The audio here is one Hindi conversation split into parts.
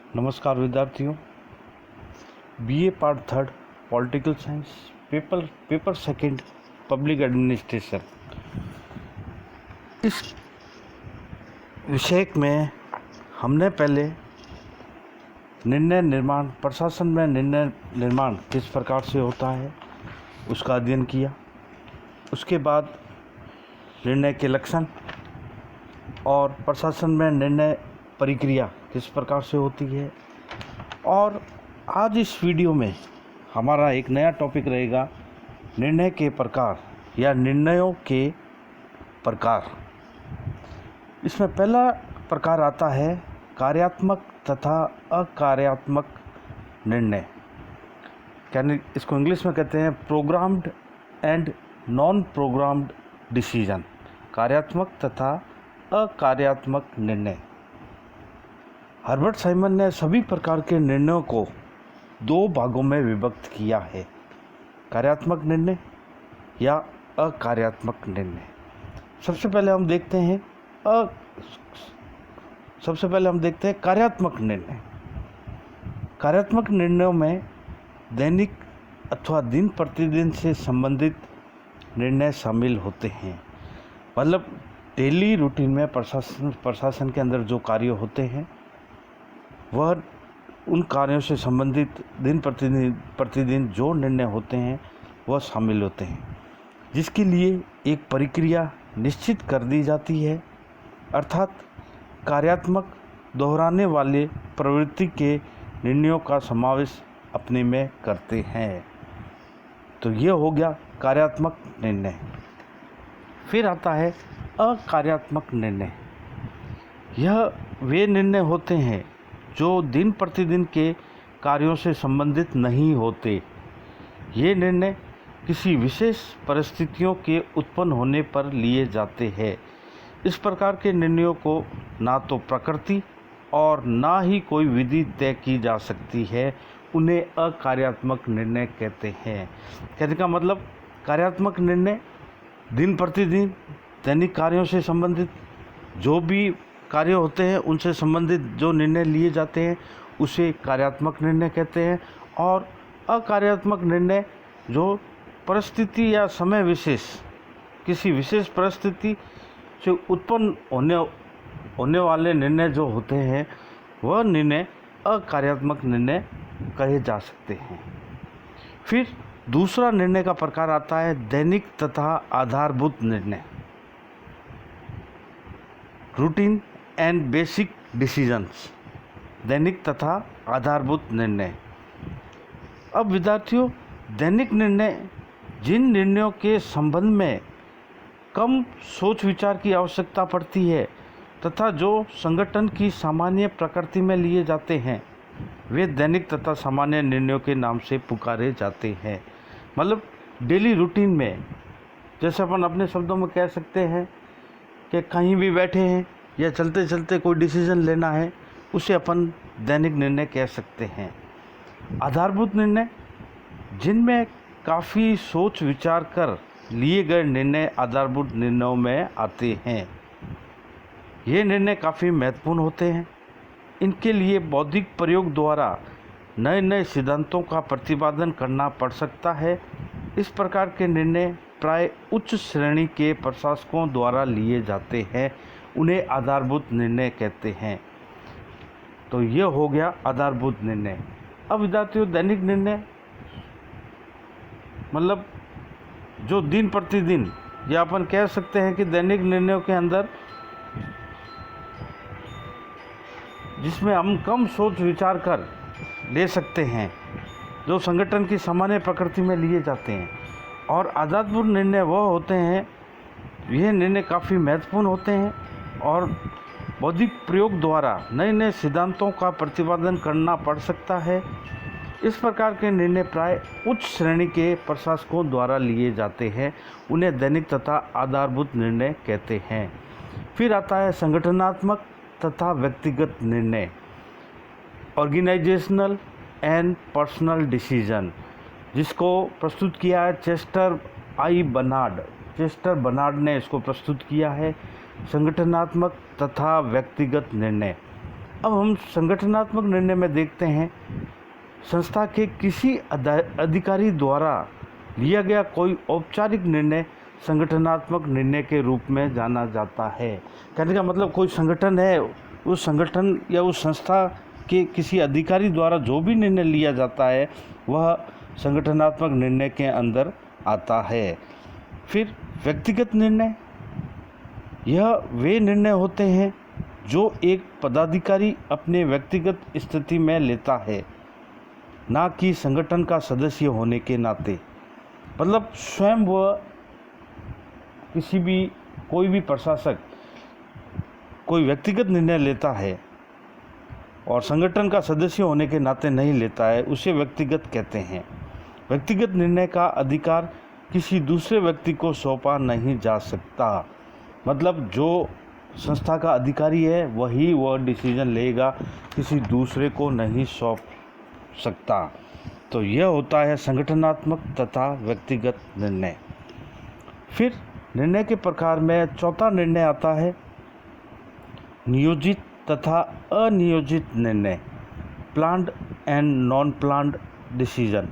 नमस्कार विद्यार्थियों। BA part third political science paper second public administration, इस विषय में हमने पहले निर्णय निर्माण, प्रशासन में निर्णय निर्माण किस प्रकार से होता है उसका अध्ययन किया। उसके बाद निर्णय के लक्षण और प्रशासन में निर्णय प्रक्रिया किस प्रकार से होती है। और आज इस वीडियो में हमारा एक नया टॉपिक रहेगा, निर्णय के प्रकार या निर्णयों के प्रकार। इसमें पहला प्रकार आता है कार्यात्मक तथा अकार्यात्मक निर्णय, यानी इसको इंग्लिश में कहते हैं programmed and non programmed decision. कार्यात्मक तथा अकार्यात्मक निर्णय। हर्बर्ट साइमन ने सभी प्रकार के निर्णयों को दो भागों में विभक्त किया है, कार्यात्मक निर्णय या अकार्यात्मक निर्णय। सबसे पहले हम देखते हैं कार्यात्मक निर्णय। कार्यात्मक निर्णयों में दैनिक अथवा दिन प्रतिदिन से संबंधित निर्णय शामिल होते हैं। मतलब डेली रूटीन में प्रशासन के अंदर जो कार्य होते हैं वह उन कार्यों से संबंधित दिन प्रतिदिन जो निर्णय होते हैं वह शामिल होते हैं, जिसके लिए एक प्रक्रिया निश्चित कर दी जाती है। अर्थात कार्यात्मक दोहराने वाले प्रवृत्ति के निर्णयों का समावेश अपने में करते हैं। तो ये हो गया कार्यात्मक निर्णय। फिर आता है अकार्यात्मक निर्णय। यह वे निर्णय होते हैं जो दिन प्रतिदिन के कार्यों से संबंधित नहीं होते। ये निर्णय किसी विशेष परिस्थितियों के उत्पन्न होने पर लिए जाते हैं। इस प्रकार के निर्णयों को ना तो प्रकृति और ना ही कोई विधि तय की जा सकती है, उन्हें अकार्यात्मक निर्णय कहते हैं। कहने का मतलब कार्यात्मक निर्णय दिन प्रतिदिन दैनिक कार्यों से संबंधित जो भी कार्य होते हैं उनसे संबंधित जो निर्णय लिए जाते हैं उसे कार्यात्मक निर्णय कहते हैं। और अकार्यात्मक निर्णय जो परिस्थिति या समय विशेष, किसी विशेष परिस्थिति से उत्पन्न होने वाले निर्णय जो होते हैं वह निर्णय अकार्यात्मक निर्णय कहे जा सकते हैं। फिर दूसरा निर्णय का प्रकार आता है दैनिक तथा आधारभूत निर्णय, रूटीन एंड बेसिक डिसीजंस। दैनिक तथा आधारभूत निर्णय। अब विद्यार्थियों, दैनिक निर्णय जिन निर्णयों के संबंध में कम सोच विचार की आवश्यकता पड़ती है तथा जो संगठन की सामान्य प्रकृति में लिए जाते हैं वे दैनिक तथा सामान्य निर्णयों के नाम से पुकारे जाते हैं। मतलब डेली रूटीन में, जैसे अपन अपने शब्दों में कह सकते हैं कि कहीं भी बैठे हैं या चलते चलते कोई डिसीजन लेना है, उसे अपन दैनिक निर्णय कह सकते हैं। आधारभूत निर्णय जिनमें काफ़ी सोच विचार कर लिए गए निर्णय आधारभूत निर्णयों में आते हैं। ये निर्णय काफ़ी महत्वपूर्ण होते हैं। इनके लिए बौद्धिक प्रयोग द्वारा नए नए सिद्धांतों का प्रतिपादन करना पड़ सकता है। इस प्रकार के निर्णय प्राय उच्च श्रेणी के प्रशासकों द्वारा लिए जाते हैं, उन्हें आधारभूत निर्णय कहते हैं। तो ये हो गया आधारभूत निर्णय। अब विद्यार्थियों, दैनिक निर्णय मतलब जो दिन प्रतिदिन, या अपन कह सकते हैं कि दैनिक निर्णयों के अंदर जिसमें हम कम सोच विचार कर ले सकते हैं, जो संगठन की सामान्य प्रकृति में लिए जाते हैं। और आधारभूत निर्णय वह होते हैं, यह निर्णय काफ़ी महत्वपूर्ण होते हैं और बौद्धिक प्रयोग द्वारा नए नए सिद्धांतों का प्रतिपादन करना पड़ सकता है। इस प्रकार के निर्णय प्राय उच्च श्रेणी के प्रशासकों द्वारा लिए जाते हैं, उन्हें दैनिक तथा आधारभूत निर्णय कहते हैं। फिर आता है संगठनात्मक तथा व्यक्तिगत निर्णय, ऑर्गेनाइजेशनल एंड पर्सनल डिसीजन, जिसको प्रस्तुत किया है चेस्टर बर्नार्ड ने इसको प्रस्तुत किया है। संगठनात्मक तथा व्यक्तिगत निर्णय। अब हम संगठनात्मक निर्णय में देखते हैं, संस्था के किसी अधिकारी द्वारा लिया गया कोई औपचारिक निर्णय संगठनात्मक निर्णय के रूप में जाना जाता है। कहने का मतलब कोई संगठन है, उस संगठन या उस संस्था के किसी अधिकारी द्वारा जो भी निर्णय लिया जाता है वह संगठनात्मक निर्णय के अंदर आता है। फिर व्यक्तिगत निर्णय, यह वे निर्णय होते हैं जो एक पदाधिकारी अपने व्यक्तिगत स्थिति में लेता है, ना कि संगठन का सदस्य होने के नाते। मतलब स्वयं वह कोई भी प्रशासक कोई व्यक्तिगत निर्णय लेता है और संगठन का सदस्य होने के नाते नहीं लेता है, उसे व्यक्तिगत कहते हैं। व्यक्तिगत निर्णय का अधिकार किसी दूसरे व्यक्ति को सौंपा नहीं जा सकता। मतलब जो संस्था का अधिकारी है वही वह डिसीजन लेगा, किसी दूसरे को नहीं सौंप सकता। तो यह होता है संगठनात्मक तथा व्यक्तिगत निर्णय। फिर निर्णय के प्रकार में चौथा निर्णय आता है नियोजित तथा अनियोजित निर्णय, planned and non planned decision,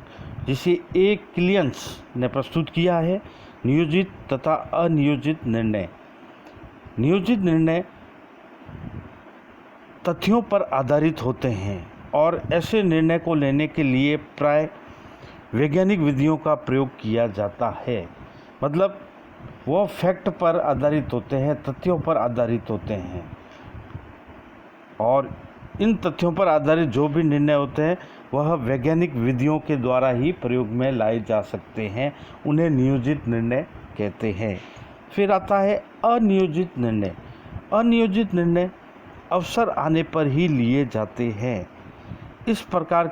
जिसे ए क्लियंस ने प्रस्तुत किया है। नियोजित तथा अनियोजित निर्णय। नियोजित निर्णय तथ्यों पर आधारित होते हैं और ऐसे निर्णय को लेने के लिए प्राय वैज्ञानिक विधियों का प्रयोग किया जाता है। मतलब वह फैक्ट पर आधारित होते हैं, तथ्यों पर आधारित होते हैं, और इन तथ्यों पर आधारित जो भी निर्णय होते हैं वह वैज्ञानिक विधियों के द्वारा ही प्रयोग में लाए जा सकते हैं। उन्हें नियोजित निर्णय कहते हैं। फिर आता है अनियोजित निर्णय। अनियोजित निर्णय अवसर आने पर ही लिए जाते हैं। इस प्रकार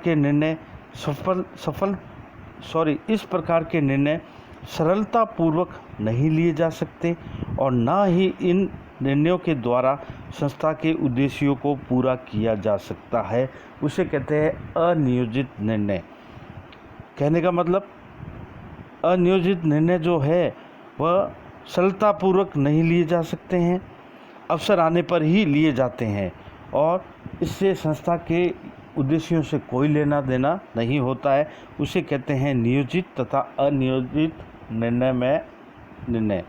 के निर्णय सरलतापूर्वक नहीं लिए जा सकते और ना ही इन निर्णयों के द्वारा संस्था के उद्देश्यों को पूरा किया जा सकता है। उसे कहते हैं अनियोजित निर्णय। कहने का मतलब अनियोजित निर्णय जो है वह सरलतापूर्वक नहीं लिए जा सकते हैं, अवसर आने पर ही लिए जाते हैं और इससे संस्था के उद्देश्यों से कोई लेना देना नहीं होता है। उसे कहते हैं नियोजित तथा अनियोजित निर्णय।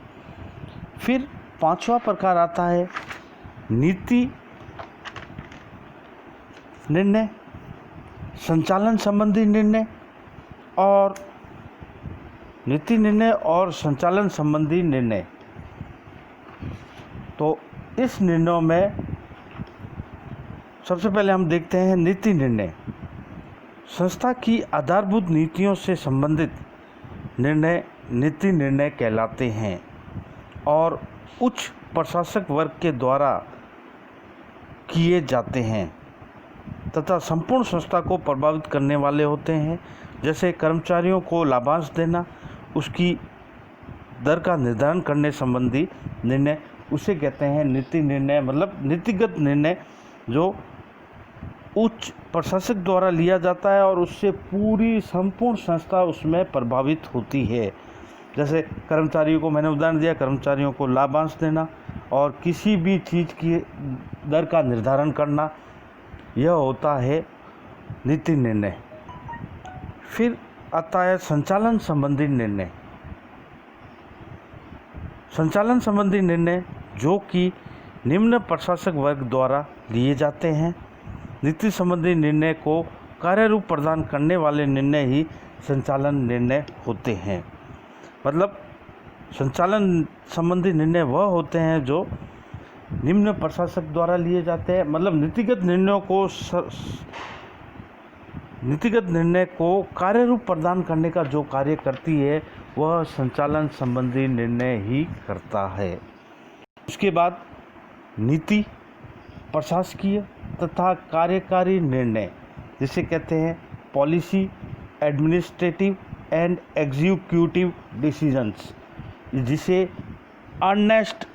फिर पांचवा प्रकार आता है नीति निर्णय, संचालन संबंधी निर्णय और नीति निर्णय और संचालन संबंधी निर्णय। तो इस निर्णयों में सबसे पहले हम देखते हैं नीति निर्णय। संस्था की आधारभूत नीतियों से संबंधित निर्णय नीति निर्णय कहलाते हैं और उच्च प्रशासक वर्ग के द्वारा किए जाते हैं तथा संपूर्ण संस्था को प्रभावित करने वाले होते हैं। जैसे कर्मचारियों को लाभांश देना, उसकी दर का निर्धारण करने संबंधी निर्णय, उसे कहते हैं नीति निर्णय। मतलब नीतिगत निर्णय जो उच्च प्रशासक द्वारा लिया जाता है और उससे पूरी संपूर्ण संस्था उसमें प्रभावित होती है। जैसे कर्मचारियों को, मैंने उदाहरण दिया, कर्मचारियों को लाभांश देना और किसी भी चीज़ की दर का निर्धारण करना, यह होता है नीति निर्णय। फिर आता है संचालन संबंधी निर्णय। संचालन संबंधी निर्णय जो कि निम्न प्रशासक वर्ग द्वारा लिए जाते हैं। नीति संबंधी निर्णय को कार्य रूप प्रदान करने वाले निर्णय ही संचालन निर्णय होते हैं। मतलब संचालन संबंधी निर्णय वह होते हैं जो निम्न प्रशासक द्वारा लिए जाते हैं। मतलब नीतिगत निर्णय को कार्य रूप प्रदान करने का जो कार्य करती है वह संचालन संबंधी निर्णय ही करता है। उसके बाद नीति, प्रशासकीय तथा कार्यकारी निर्णय, जिसे कहते हैं policy, administrative and executive decisions, जिसे अर्नेस्ट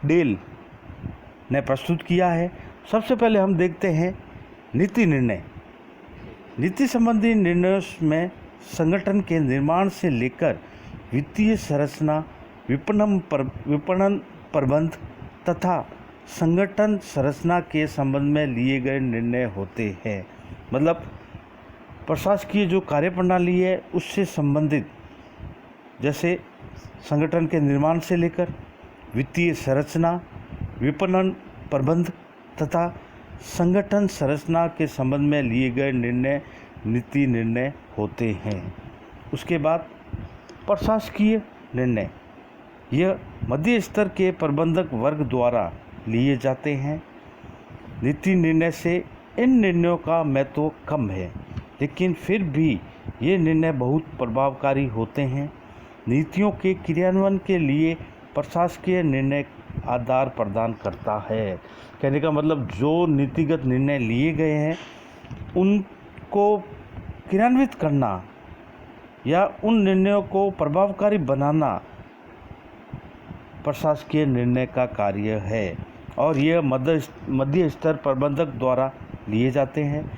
डेल ने प्रस्तुत किया है। सबसे पहले हम देखते हैं नीति निर्णय। नीति संबंधी निर्णयों में संगठन के निर्माण से लेकर वित्तीय संरचना, विपणन प्रबंध तथा संगठन संरचना के संबंध में लिए गए निर्णय होते हैं। मतलब प्रशासकीय जो कार्यप्रणाली है उससे संबंधित, जैसे संगठन के निर्माण से लेकर वित्तीय संरचना, विपणन प्रबंध तथा संगठन संरचना के संबंध में लिए गए निर्णय नीति निर्णय होते हैं। उसके बाद प्रशासकीय निर्णय, यह मध्य स्तर के प्रबंधक वर्ग द्वारा लिए जाते हैं। नीति निर्णय से इन निर्णयों का महत्व कम है, लेकिन फिर भी ये निर्णय बहुत प्रभावकारी होते हैं। नीतियों के क्रियान्वयन के लिए प्रशासकीय निर्णय आधार प्रदान करता है। कहने का मतलब जो नीतिगत निर्णय लिए गए हैं उनको क्रियान्वित करना या उन निर्णयों को प्रभावकारी बनाना प्रशासकीय निर्णय का कार्य है और यह मध्य स्तर प्रबंधक द्वारा लिए जाते हैं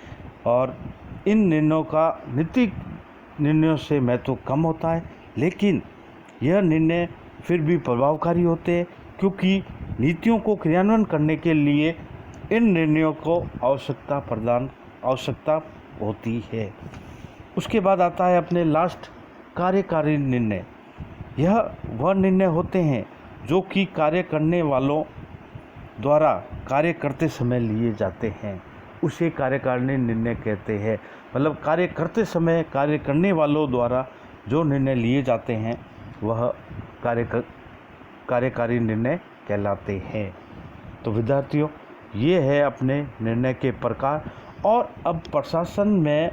और इन निर्णयों का नीतिक निर्णयों से महत्व कम होता है, लेकिन यह निर्णय फिर भी प्रभावकारी होते हैं क्योंकि नीतियों को क्रियान्वयन करने के लिए इन निर्णयों को आवश्यकता होती है। उसके बाद आता है अपने लास्ट कार्यकारी निर्णय। यह वह निर्णय होते हैं जो कि कार्य करने वालों द्वारा कार्य करते समय लिए जाते हैं, उसे कार्यकारिणी निर्णय कहते हैं। मतलब कार्य करते समय कार्य करने वालों द्वारा जो निर्णय लिए जाते हैं वह कार्यकारी निर्णय कहलाते हैं। तो विद्यार्थियों, ये है अपने निर्णय के प्रकार। और अब प्रशासन में,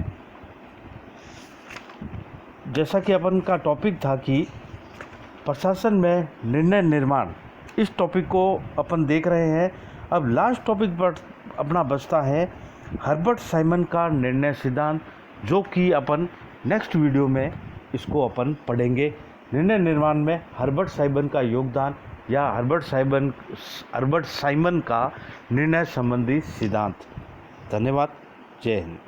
जैसा कि अपन का टॉपिक था कि प्रशासन में निर्णय निर्माण, इस टॉपिक को अपन देख रहे हैं। अब लास्ट टॉपिक पर अपना बचता है हर्बर्ट साइमन का निर्णय सिद्धांत, जो कि अपन नेक्स्ट वीडियो में इसको अपन पढ़ेंगे। निर्णय निर्माण में हर्बर्ट साइमन का योगदान या हर्बर्ट साइमन का निर्णय संबंधी सिद्धांत। धन्यवाद। जय हिंद।